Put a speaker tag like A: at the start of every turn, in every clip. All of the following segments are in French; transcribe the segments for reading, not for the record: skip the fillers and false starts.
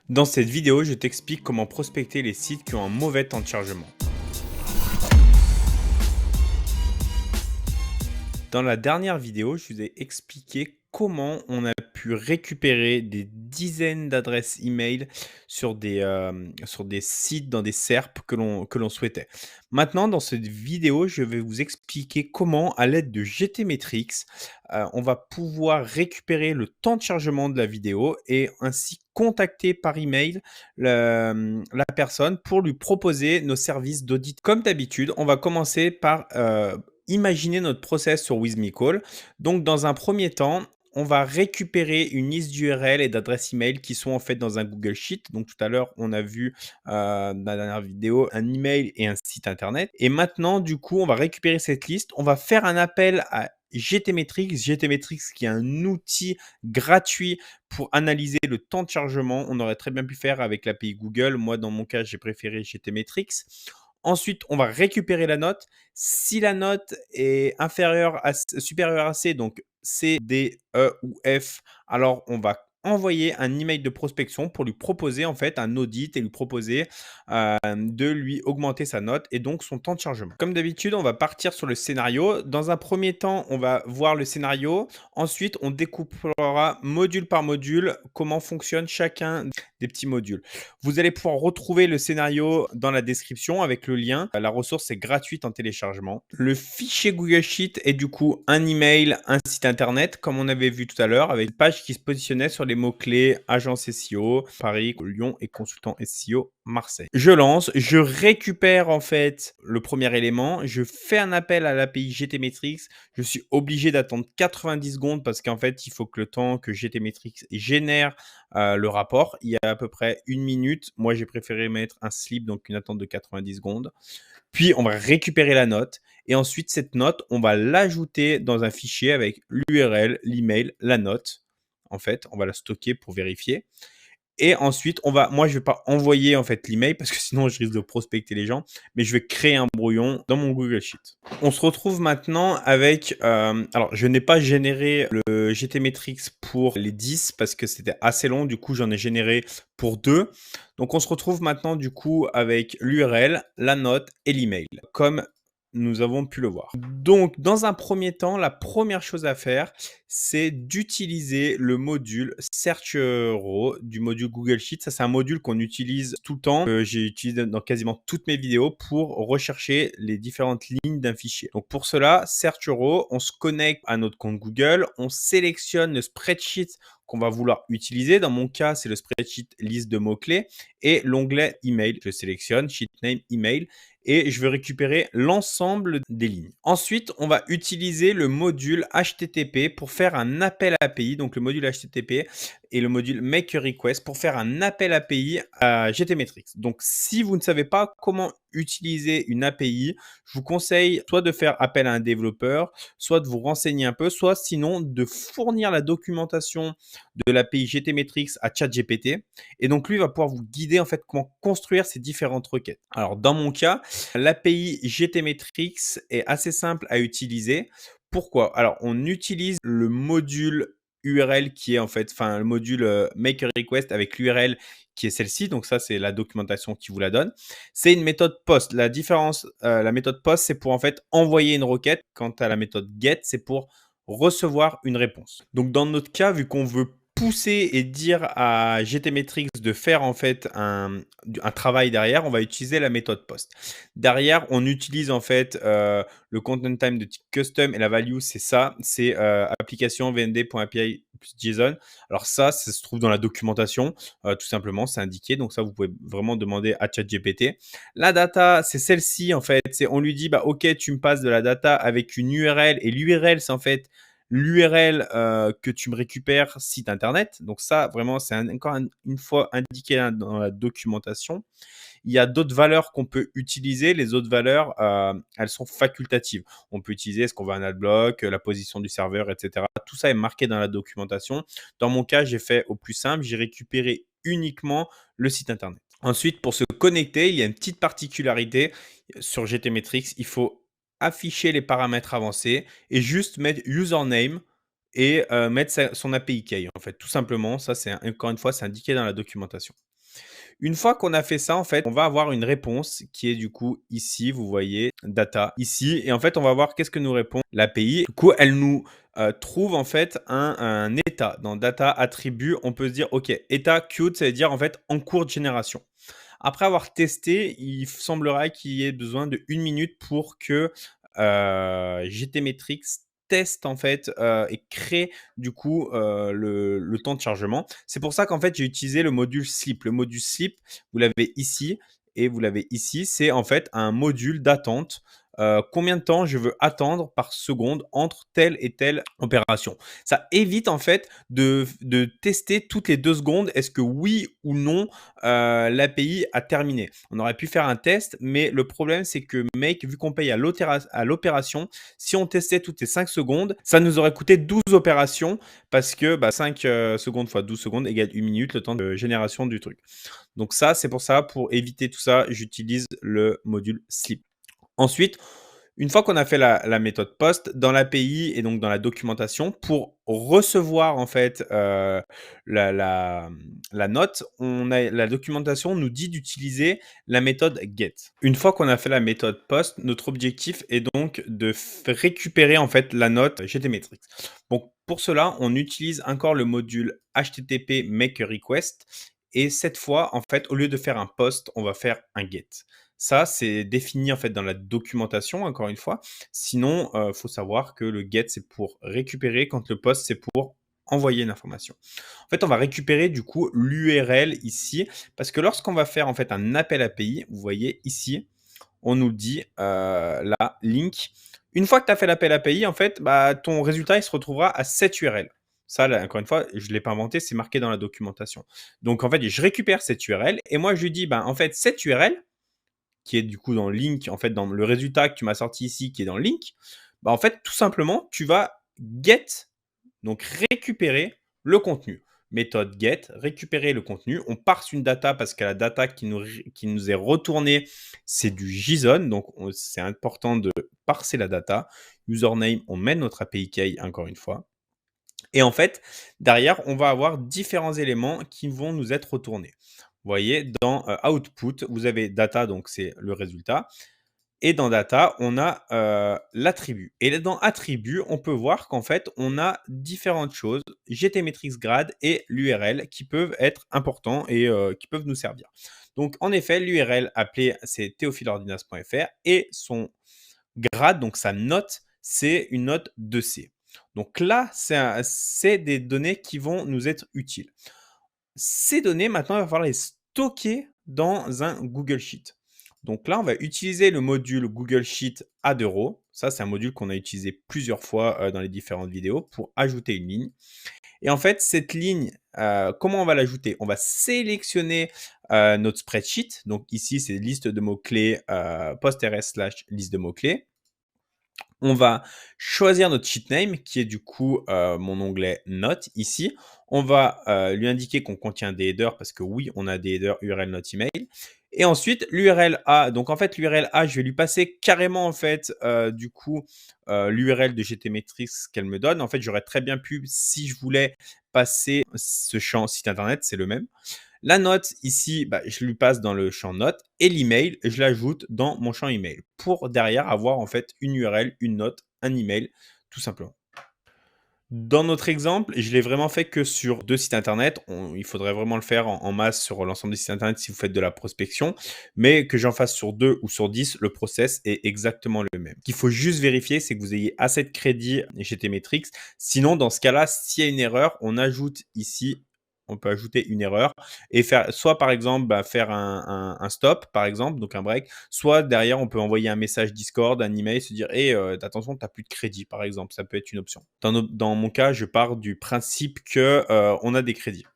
A: Dans cette vidéo, je t'explique comment prospecter les sites qui ont un mauvais temps de chargement. Dans la dernière vidéo, je vous ai expliqué comment on a pu récupérer des dizaines d'adresses email sur des sites, dans des SERP que l'on souhaitait. Maintenant, dans cette vidéo, je vais vous expliquer comment, à l'aide de GTmetrix, on va pouvoir récupérer le temps de chargement de la vidéo et ainsi contacter par email la personne pour lui proposer nos services d'audit. Comme d'habitude, on va commencer par imaginer notre process sur WithMeCall. Donc, dans un premier temps, on va récupérer une liste d'URL et d'adresses email qui sont en fait dans un Google Sheet. Donc, tout à l'heure, on a vu dans la dernière vidéo un email et un site internet. Et maintenant, du coup, on va récupérer cette liste. On va faire un appel à GTmetrix. GTmetrix qui est un outil gratuit pour analyser le temps de chargement. On aurait très bien pu faire avec l'API Google. Moi, dans mon cas, j'ai préféré GTmetrix. Ensuite, on va récupérer la note. Si la note est supérieure à C, donc C, D, E ou F, alors on va envoyer un email de prospection pour lui proposer en fait un audit et lui proposer de lui augmenter sa note et donc son temps de chargement. Comme d'habitude, on va partir sur le scénario. Dans un premier temps, on va voir le scénario. Ensuite, on découpera module par module comment fonctionne chacun des petits modules. Vous allez pouvoir retrouver le scénario dans la description avec le lien. La ressource est gratuite en téléchargement. Le fichier Google Sheet est du coup un email, un site internet, comme on avait vu tout à l'heure, avec une page qui se positionnait sur les mots-clés agence SEO, Paris, Lyon et consultant SEO, Marseille. Je lance, je récupère en fait le premier élément, je fais un appel à l'API GTmetrix. Je suis obligé d'attendre 90 secondes parce qu'en fait, il faut que le temps que GTmetrix génère le rapport, il y a à peu près 1 minute. Moi, j'ai préféré mettre un sleep, donc une attente de 90 secondes. Puis, on va récupérer la note. Et ensuite, cette note, on va l'ajouter dans un fichier avec l'URL, l'email, la note. En fait, on va la stocker pour vérifier. Et ensuite, moi, je vais pas envoyer en fait l'email parce que sinon, je risque de prospecter les gens, mais je vais créer un brouillon dans mon Google Sheet. On se retrouve maintenant avec, alors je n'ai pas généré le GTmetrix pour les 10 parce que c'était assez long. Du coup, j'en ai généré pour 2. Donc, on se retrouve maintenant du coup avec l'URL, la note et l'email, comme nous avons pu le voir. Donc, dans un premier temps, la première chose à faire, c'est d'utiliser le module Search Raw du module Google Sheet. Ça, c'est un module qu'on utilise tout le temps, que j'ai utilisé dans quasiment toutes mes vidéos pour rechercher les différentes lignes d'un fichier. Donc, pour cela, Search Raw, on se connecte à notre compte Google, on sélectionne le spreadsheet qu'on va vouloir utiliser. Dans mon cas, c'est le spreadsheet liste de mots-clés et l'onglet email. Je sélectionne sheet name email et je veux récupérer l'ensemble des lignes. Ensuite, on va utiliser le module HTTP pour faire un appel API, donc le module HTTP et le module Make a Request pour faire un appel API à GTmetrix. Donc, si vous ne savez pas comment utiliser une API, je vous conseille soit de faire appel à un développeur, soit de vous renseigner un peu, soit sinon de fournir la documentation de l'API GTmetrix à ChatGPT. Et donc, lui va pouvoir vous guider en fait comment construire ces différentes requêtes. Alors, dans mon cas, l'API GTmetrix est assez simple à utiliser. Pourquoi? Alors, on utilise le module URL qui est en fait, enfin, le module Make a Request avec l'URL qui est celle-ci. Donc, ça, c'est la documentation qui vous la donne. C'est une méthode POST. La différence, la méthode POST, c'est pour en fait envoyer une requête. Quant à la méthode GET, c'est pour recevoir une réponse. Donc, dans notre cas, vu qu'on veut pousser et dire à GTmetrix de faire en fait un travail derrière, on va utiliser la méthode POST. Derrière, on utilise en fait le content time de type custom et la value, c'est ça, c'est application vnd.api plus JSON. Alors ça se trouve dans la documentation, tout simplement, c'est indiqué. Donc ça, vous pouvez vraiment demander à ChatGPT. La data, c'est celle-ci en fait. On lui dit, bah ok, tu me passes de la data avec une URL et l'URL, c'est en fait l'URL que tu me récupères site internet. Donc ça, vraiment, c'est encore une fois indiqué dans la documentation. Il y a d'autres valeurs qu'on peut utiliser. Les autres valeurs, elles sont facultatives. On peut utiliser est-ce qu'on veut un adblock, la position du serveur, etc. Tout ça est marqué dans la documentation. Dans mon cas, j'ai fait au plus simple. J'ai récupéré uniquement le site internet. Ensuite, pour se connecter, il y a une petite particularité sur GTmetrix. Il faut afficher les paramètres avancés et juste mettre username et mettre son API key. En fait, tout simplement, ça, c'est encore une fois, c'est indiqué dans la documentation. Une fois qu'on a fait ça, en fait, on va avoir une réponse qui est du coup ici, vous voyez, data ici. Et en fait, on va voir qu'est-ce que nous répond l'API. Du coup, elle nous trouve en fait un état. Dans data attribut, on peut se dire, OK, état cute, ça veut dire en fait en cours de génération. Après avoir testé, il semblerait qu'il y ait besoin de 1 minute pour que GTmetrix teste en fait et crée du coup le temps de chargement. C'est pour ça qu'en fait j'ai utilisé le module sleep. Le module sleep, vous l'avez ici et vous l'avez ici. C'est en fait un module d'attente. Combien de temps je veux attendre par seconde entre telle et telle opération. Ça évite en fait de tester toutes les 2 secondes est-ce que oui ou non l'API a terminé. On aurait pu faire un test, mais le problème, c'est que Make, vu qu'on paye à l'opération, si on testait toutes les 5 secondes, ça nous aurait coûté 12 opérations parce que 5 secondes fois 12 secondes égale 1 minute, le temps de génération du truc. Donc ça, c'est pour ça, pour éviter tout ça, j'utilise le module sleep. Ensuite, une fois qu'on a fait la méthode post, dans l'API et donc dans la documentation, pour recevoir en fait la note, la documentation nous dit d'utiliser la méthode get. Une fois qu'on a fait la méthode post, notre objectif est donc de récupérer en fait la note GTmetrix. Donc pour cela, on utilise encore le module HTTP make a request et cette fois, en fait, au lieu de faire un post, on va faire un get. Ça, c'est défini en fait dans la documentation, encore une fois. Sinon, faut savoir que le get, c'est pour récupérer, quand le post, c'est pour envoyer une information. En fait, on va récupérer du coup l'URL ici, parce que lorsqu'on va faire en fait un appel API, vous voyez ici, on nous dit là, link. Une fois que tu as fait l'appel API, en fait, ton résultat, il se retrouvera à cette URL. Ça, là, encore une fois, je ne l'ai pas inventé, c'est marqué dans la documentation. Donc, en fait, je récupère cette URL et moi, je lui dis, en fait, cette URL, qui est du coup dans le link, en fait, dans le résultat que tu m'as sorti ici, qui est dans le link, en fait, tout simplement, tu vas get, donc récupérer le contenu. Méthode get, récupérer le contenu. On parse une data parce que la data qui nous est retournée, c'est du JSON. Donc, c'est important de parser la data. Username, on met notre API key encore une fois. Et en fait, derrière, on va avoir différents éléments qui vont nous être retournés. Vous voyez, dans output, vous avez data, donc c'est le résultat. Et dans data, on a l'attribut. Et dans attribut, on peut voir qu'en fait, on a différentes choses, GTmetrix grade et l'URL, qui peuvent être importants et qui peuvent nous servir. Donc, en effet, l'URL appelée, c'est théophileordinas.fr et son grade, donc sa note, c'est une note 2C. Donc là, c'est des données qui vont nous être utiles. Ces données, maintenant, il va falloir les stocker dans un Google Sheet. Donc là, on va utiliser le module Google Sheet à 2 euros. Ça, c'est un module qu'on a utilisé plusieurs fois dans les différentes vidéos pour ajouter une ligne. Et en fait, cette ligne, comment on va l'ajouter? On va sélectionner notre spreadsheet. Donc ici, c'est liste de mots-clés, post-rs/liste de mots-clés. On va choisir notre sheet name qui est du coup mon onglet notes ici. On va lui indiquer qu'on contient des headers parce que oui, on a des headers URL not email. Et ensuite, l'URL A. Donc en fait, l'URL A, je vais lui passer carrément en fait du coup l'URL de GTmetrix qu'elle me donne. En fait, j'aurais très bien pu, si je voulais passer ce champ site internet, c'est le même. La note, ici, je lui passe dans le champ note et l'email, je l'ajoute dans mon champ email pour derrière avoir en fait une URL, une note, un email, tout simplement. Dans notre exemple, je l'ai vraiment fait que sur 2 sites internet. Il faudrait vraiment le faire en masse sur l'ensemble des sites internet si vous faites de la prospection. Mais que j'en fasse sur 2 ou sur 10, le process est exactement le même. Ce qu'il faut juste vérifier, c'est que vous ayez assez de crédit GTmetrix. Sinon, dans ce cas-là, s'il y a une erreur, on ajoute ici, on peut ajouter une erreur et faire soit par exemple faire un stop, par exemple, donc un break, soit derrière on peut envoyer un message Discord, un email, se dire hey, attention, tu n'as plus de crédit, par exemple, ça peut être une option. Dans mon cas, je pars du principe que on a des crédits.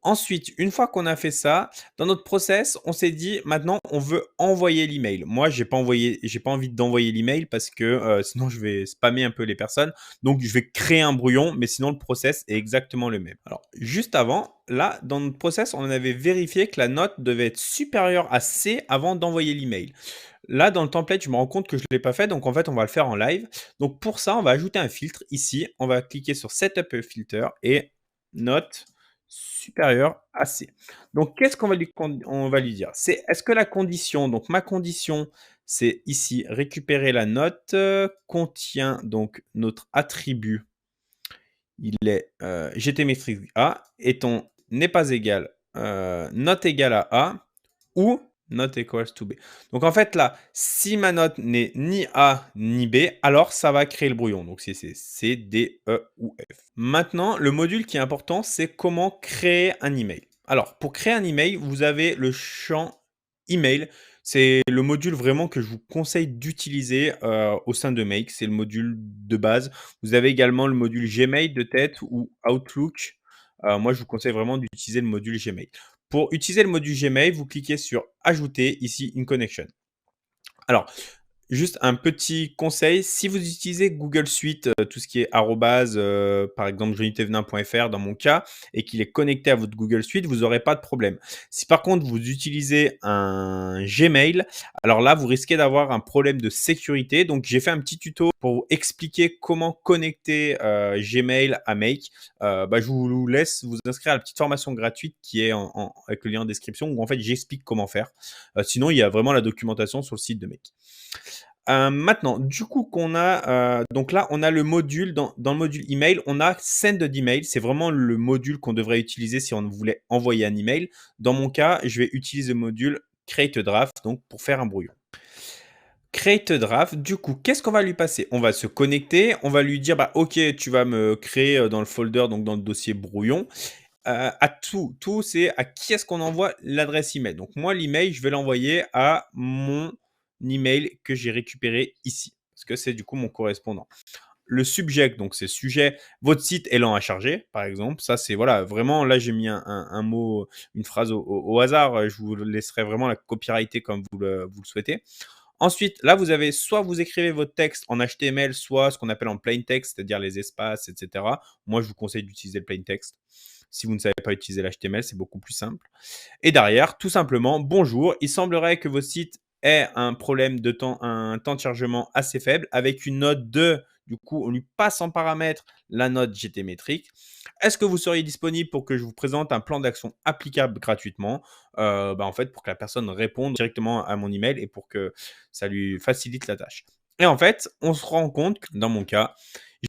A: Ensuite, une fois qu'on a fait ça, dans notre process, on s'est dit maintenant on veut envoyer l'email. Moi, j'ai pas envie d'envoyer l'email parce que sinon je vais spammer un peu les personnes. Donc je vais créer un brouillon, mais sinon le process est exactement le même. Alors, juste avant, là, dans notre process, on avait vérifié que la note devait être supérieure à C avant d'envoyer l'email. Là, dans le template, je me rends compte que je ne l'ai pas fait, donc en fait, on va le faire en live. Donc pour ça, on va ajouter un filtre ici. On va cliquer sur Setup a Filter et note supérieur à C. Donc qu'est-ce qu'on va on va lui dire? C'est est-ce que la condition donc ma condition, c'est ici récupérer la note, contient donc notre attribut, il est, GTmetrix A étant n'est pas égal, not égale à A ou not equals to B. Donc en fait là, si ma note n'est ni A ni B, alors ça va créer le brouillon. Donc c'est C, D, E ou F. Maintenant, le module qui est important, c'est comment créer un email. Alors pour créer un email, vous avez le champ email. C'est le module vraiment que je vous conseille d'utiliser, au sein de Make. C'est le module de base. Vous avez également le module Gmail de tête ou Outlook. Moi, je vous conseille vraiment d'utiliser le module Gmail. Pour utiliser le module Gmail, vous cliquez sur Ajouter, ici une connection. Alors, juste un petit conseil, si vous utilisez Google Suite, tout ce qui est arrobase, par exemple johnnythévenin.fr dans mon cas et qu'il est connecté à votre Google Suite, vous n'aurez pas de problème. Si par contre vous utilisez un Gmail, alors là vous risquez d'avoir un problème de sécurité. Donc j'ai fait un petit tuto pour vous expliquer comment connecter, Gmail à Make. Je vous laisse vous inscrire à la petite formation gratuite qui est avec le lien en description où en fait j'explique comment faire. Sinon il y a vraiment la documentation sur le site de Make. Maintenant, du coup qu'on a, donc là, on a le module dans le module email, on a send d'email. C'est vraiment le module qu'on devrait utiliser si on voulait envoyer un email. Dans mon cas, je vais utiliser le module create a draft, donc pour faire un brouillon. Create a draft, du coup, qu'est-ce qu'on va lui passer? On va se connecter, on va lui dire, bah, OK, tu vas me créer, dans le folder, donc dans le dossier brouillon. À tout, c'est à qui est-ce qu'on envoie l'adresse email. Donc moi, l'email, je vais l'envoyer à mon email que j'ai récupéré ici, parce que c'est du coup mon correspondant. Le subject, donc c'est sujet, votre site est lent à charger, par exemple. Ça, c'est voilà, vraiment, là, j'ai mis un mot, une phrase au hasard. Je vous laisserai vraiment la copyrighter comme vous le souhaitez. Ensuite, là, vous avez soit vous écrivez votre texte en HTML, soit ce qu'on appelle en plain text, c'est-à-dire les espaces, etc. Moi, je vous conseille d'utiliser le plain text. Si vous ne savez pas utiliser l'HTML, c'est beaucoup plus simple. Et derrière, tout simplement, bonjour, il semblerait que votre site ait un problème de temps, un temps de chargement assez faible avec une note de, du coup, on lui passe en paramètre la note GTmetrix. Est-ce que vous seriez disponible pour que je vous présente un plan d'action applicable gratuitement? En fait, pour que la personne réponde directement à mon email et pour que ça lui facilite la tâche. Et en fait, on se rend compte que dans mon cas,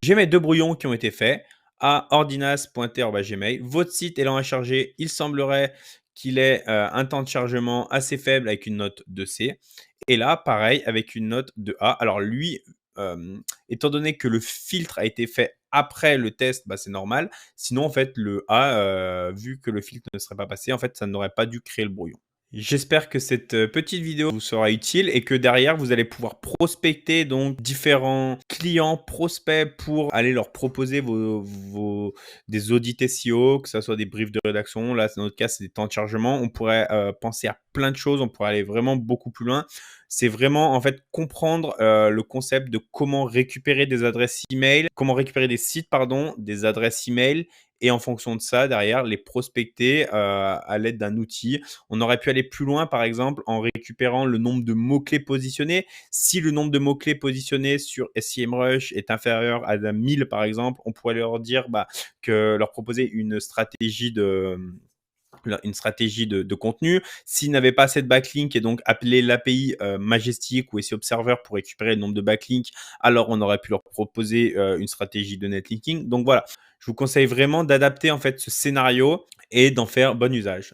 A: j'ai mes deux brouillons qui ont été faits à ordinas.gmail. Votre site est lent à charger. Il semblerait qu'il ait un temps de chargement assez faible avec une note de C. Et là, pareil, avec une note de A. Alors lui, étant donné que le filtre a été fait après le test, c'est normal. Sinon, en fait, le A, vu que le filtre ne serait pas passé, en fait, ça n'aurait pas dû créer le brouillon. J'espère que cette petite vidéo vous sera utile et que derrière, vous allez pouvoir prospecter donc différents clients, prospects pour aller leur proposer des audits SEO, que ça soit des briefs de rédaction. Là, dans notre cas, c'est des temps de chargement. On pourrait penser à plein de choses. On pourrait aller vraiment beaucoup plus loin. C'est vraiment en fait comprendre le concept de comment récupérer des adresses email, comment récupérer des sites, pardon, des adresses email et en fonction de ça, derrière, les prospecter à l'aide d'un outil. On aurait pu aller plus loin, par exemple, en récupérant le nombre de mots-clés positionnés. Si le nombre de mots-clés positionnés sur SEMrush est inférieur à 1000, par exemple, on pourrait leur dire leur proposer une stratégie de contenu. S'ils n'avaient pas assez de backlinks et donc appeler l'API Majestic ou SEO Observer pour récupérer le nombre de backlinks, alors on aurait pu leur proposer une stratégie de netlinking. Donc voilà, je vous conseille vraiment d'adapter en fait ce scénario et d'en faire bon usage.